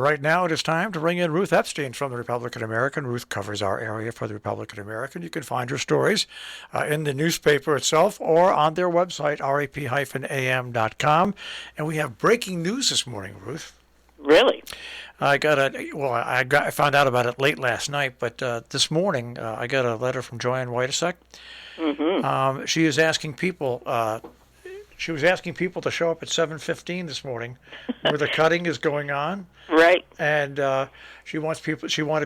Right now it is time to bring in Ruth Epstein from the Republican American. Ruth covers our area for the Republican American. You can find her stories in the newspaper itself or on their website, rap-am.com. And we have breaking news this morning, Ruth. Really? I found out about it late last night, but this morning I got a letter from Joanne Whitasek. Mm-hmm. She is asking people. She was asking people to show up at 7:15 this morning, where the cutting is going on. Right. And she wanted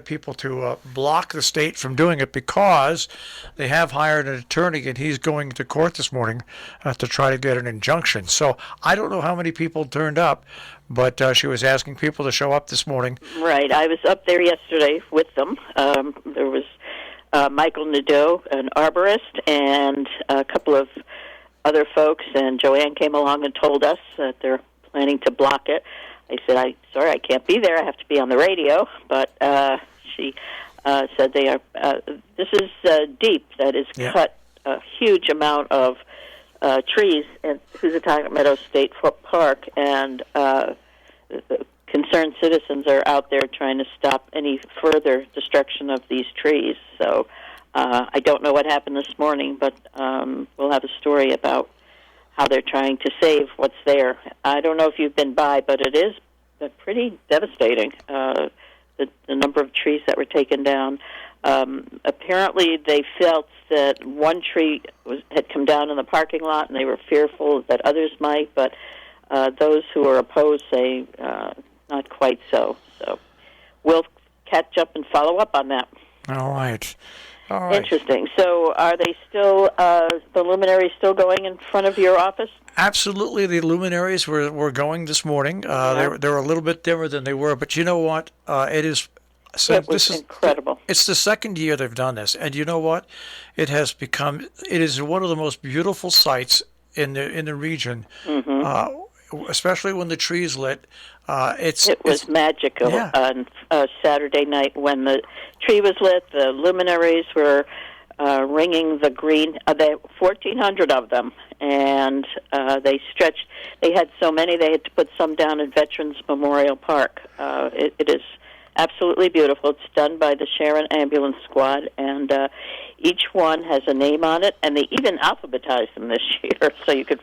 people to block the state from doing it because they have hired an attorney, and he's going to court this morning to try to get an injunction. So I don't know how many people turned up, but she was asking people to show up this morning. Right. I was up there yesterday with them. There was Michael Nadeau, an arborist, and a couple of other folks, and Joanne came along and told us that they're planning to block it. I said, sorry, I can't be there. I have to be on the radio. But she said they are. This is deep. That is cut a huge amount of trees at Housatonic Meadows State Park, and concerned citizens are out there trying to stop any further destruction of these trees. So I don't know what happened this morning, but we'll have a story about how they're trying to save what's there. I don't know if you've been by, but it is pretty devastating, the number of trees that were taken down. Apparently they felt that one tree had come down in the parking lot, and they were fearful that others might, but those who are opposed say not quite so. So we'll catch up and follow up on that. All right. All right. Interesting. So are they still, the luminaries still going in front of your office? Absolutely. The luminaries were going this morning. They're a little bit dimmer than they were, but you know what? It is... So it was incredible. It's the second year they've done this, and you know what? It is one of the most beautiful sights in the region, especially when the tree's lit. It was magical on Saturday night when the tree was lit. The luminaries were ringing the green. There 1,400 of them, and they stretched. They had so many they had to put some down in Veterans Memorial Park. It is absolutely beautiful. It's done by the Sharon Ambulance Squad, and each one has a name on it, and they even alphabetized them this year, so you could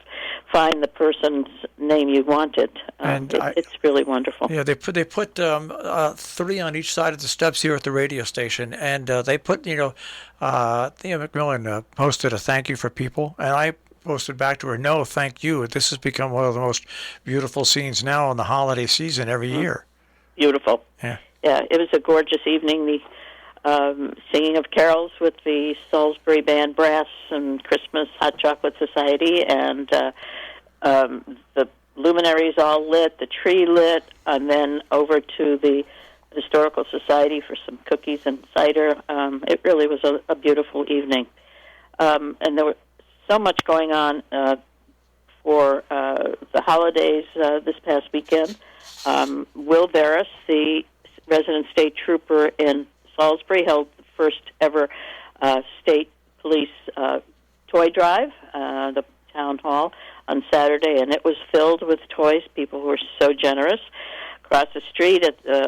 find the person's name you wanted. It's really wonderful. Yeah, they put 3 on each side of the steps here at the radio station, and they put Thea McMillan posted a thank you for people, and I posted back to her, no, thank you. This has become one of the most beautiful scenes now in the holiday season every year. Beautiful. Yeah. Yeah, it was a gorgeous evening. The singing of carols with the Salisbury Band Brass and Christmas Hot Chocolate Society, and the luminaries all lit, the tree lit, and then over to the Historical Society for some cookies and cider. It really was a beautiful evening. And there was so much going on for the holidays this past weekend. Will Veras, the resident state trooper in Salisbury, held the first ever state police toy drive, the town hall, on Saturday, and it was filled with toys. People were so generous. Across the street,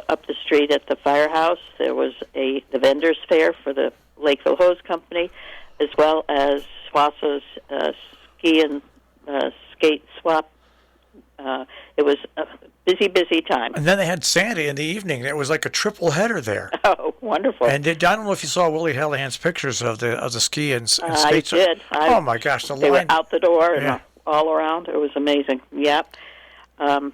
up the street at the firehouse, there was the vendors fair for the Lakeville Hose Company, as well as Swasso's ski and skate swap. It was a busy time. And then they had Santa in the evening. It was like a triple header there. Oh, wonderful! And I don't know if you saw Willie Hallahan's pictures of the ski and skate. I did. Oh my gosh, they were out the door and all around. It was amazing. Yep. And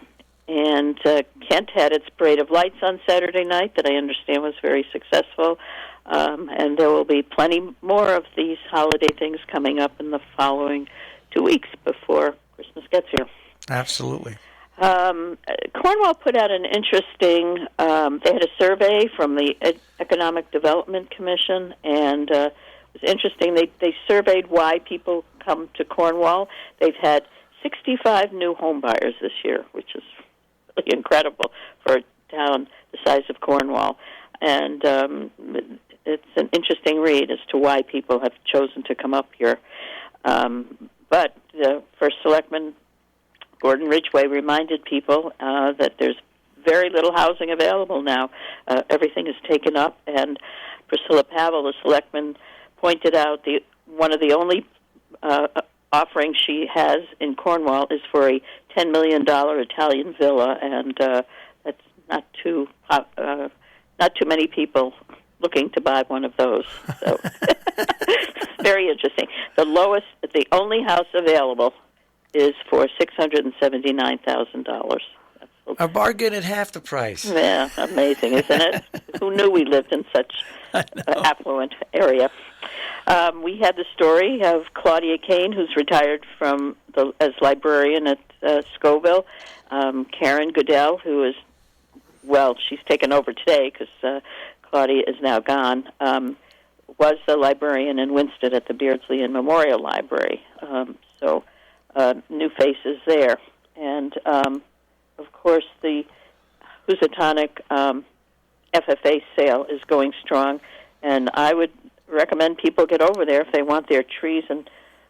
Kent had its parade of lights on Saturday night that I understand was very successful. And there will be plenty more of these holiday things coming up in the following 2 weeks before Christmas gets here. Absolutely. Cornwall put out an interesting, they had a survey from the Economic Development Commission, and it was interesting. They surveyed why people come to Cornwall. They've had 65 new home buyers this year, which is really incredible for a town the size of Cornwall. And it's an interesting read as to why people have chosen to come up here. But the First Selectman Gordon Ridgway reminded people that there's very little housing available now. Everything is taken up, and Priscilla Pavel, the selectman, pointed out one of the only offerings she has in Cornwall is for a $10 million Italian villa, and that's not too many people looking to buy one of those. So very interesting. The only house available is for $679,000. A bargain at half the price. Yeah, amazing, isn't it? Who knew we lived in such an affluent area? We had the story of Claudia Kane, who's retired as librarian at Scoville. Karen Goodell, who is, she's taken over today because Claudia is now gone, was the librarian in Winston at the Beardsley and Memorial Library. So new faces there. And, of course, the Housatonic FFA sale is going strong, and I would recommend people get over there if they want their trees and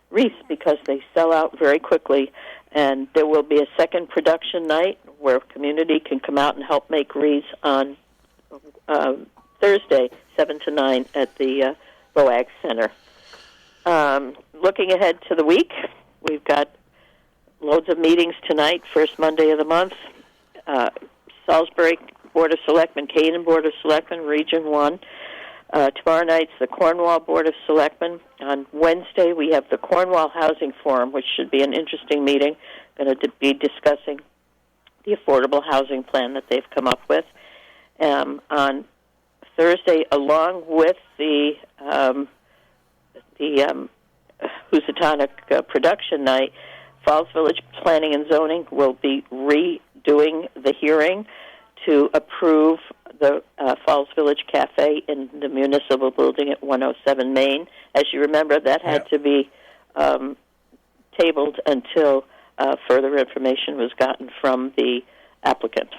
wreaths because they sell out very quickly. And there will be a second production night where community can come out and help make wreaths on Thursday, 7 to 9 at the BOAG Center. Looking ahead to the week, we've got loads of meetings tonight, first Monday of the month. Salisbury Board of Selectmen, Canaan Board of Selectmen, Region 1. Tomorrow night's the Cornwall Board of Selectmen. On Wednesday, we have the Cornwall Housing Forum, which should be an interesting meeting. Going to be discussing the affordable housing plan that they've come up with. On Thursday, along with the Housatonic production night, Falls Village Planning and Zoning will be redoing the hearing to approve the Falls Village Cafe in the municipal building at 107 Main. As you remember, that had to be tabled until further information was gotten from the applicant.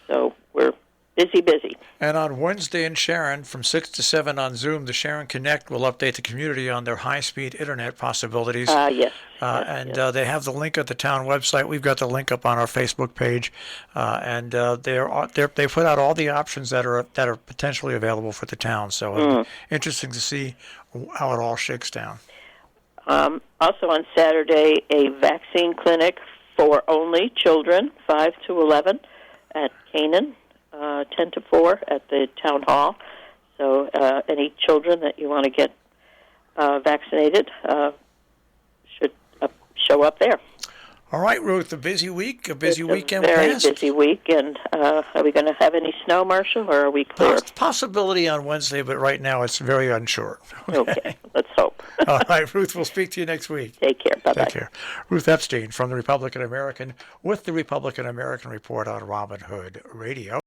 So we're busy. And on Wednesday in Sharon, from 6 to 7 on Zoom, the Sharon Connect will update the community on their high-speed internet possibilities. Yes. They have the link at the town website. We've got the link up on our Facebook page, and they put out all the options that are potentially available for the town. So it'll be interesting to see how it all shakes down. Also on Saturday, a vaccine clinic for only children 5 to 11 at Canaan. 10 to 4 at the town hall. So any children that you want to get vaccinated should show up there. All right, Ruth, a busy week, a busy weekend very past. Busy week, and are we going to have any snow, Marshall, or are we clear? Possibility on Wednesday, but right now it's very unsure. Okay, let's hope. All right, Ruth, we'll speak to you next week. Take care. Bye-bye. Take care. Ruth Epstein from the Republican American with the Republican American Report on Robin Hood Radio.